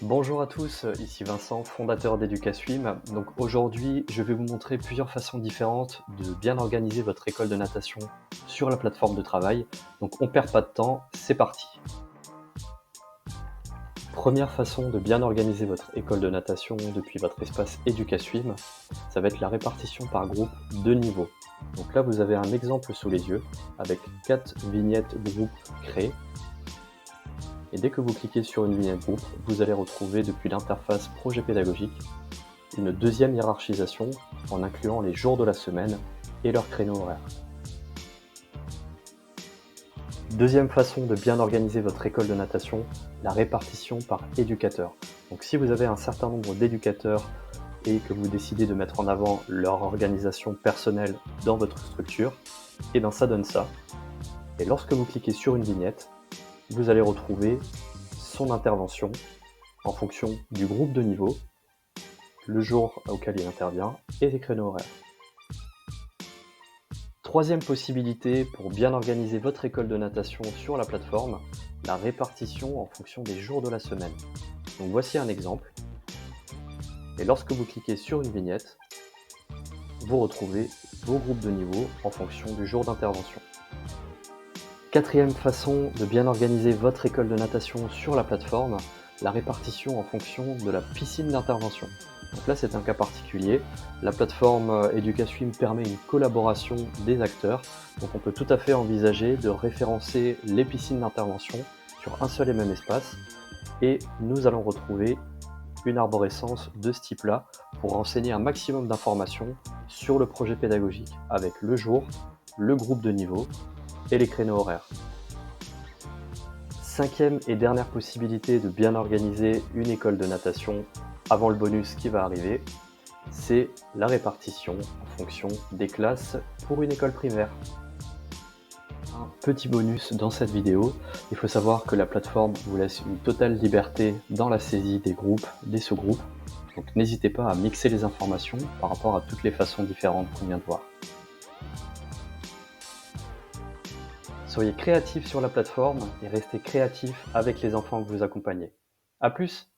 Bonjour à tous, ici Vincent, fondateur d'EducaSwim. Donc aujourd'hui, je vais vous montrer plusieurs façons différentes de bien organiser votre école de natation sur la plateforme de travail. Donc on perd pas de temps, c'est parti. Première façon de bien organiser votre école de natation depuis votre espace EducaSwim, ça va être la répartition par groupe de niveau. Donc là, vous avez un exemple sous les yeux avec 4 vignettes groupes créées. Et dès que vous cliquez sur une vignette groupe, vous allez retrouver depuis l'interface projet pédagogique une deuxième hiérarchisation en incluant les jours de la semaine et leurs créneaux horaires. Deuxième façon de bien organiser votre école de natation, la répartition par éducateur. Donc si vous avez un certain nombre d'éducateurs et que vous décidez de mettre en avant leur organisation personnelle dans votre structure, et bien ça donne ça. Et lorsque vous cliquez sur une vignette, vous allez retrouver son intervention en fonction du groupe de niveau, le jour auquel il intervient et les créneaux horaires. Troisième possibilité pour bien organiser votre école de natation sur la plateforme, la répartition en fonction des jours de la semaine. Donc voici un exemple. Et lorsque vous cliquez sur une vignette, vous retrouvez vos groupes de niveau en fonction du jour d'intervention. Quatrième façon de bien organiser votre école de natation sur la plateforme, la répartition en fonction de la piscine d'intervention. Donc là, c'est un cas particulier. La plateforme EducaSwim permet une collaboration des acteurs. Donc on peut tout à fait envisager de référencer les piscines d'intervention sur un seul et même espace. Et nous allons retrouver une arborescence de ce type-là pour renseigner un maximum d'informations sur le projet pédagogique avec le jour, le groupe de niveau et les créneaux horaires. Cinquième et dernière possibilité de bien organiser une école de natation avant le bonus qui va arriver, c'est la répartition en fonction des classes pour une école primaire. Un petit bonus dans cette vidéo, il faut savoir que la plateforme vous laisse une totale liberté dans la saisie des groupes, des sous-groupes, donc n'hésitez pas à mixer les informations par rapport à toutes les façons différentes qu'on vient de voir. Soyez créatifs sur la plateforme et restez créatifs avec les enfants que vous accompagnez. À plus!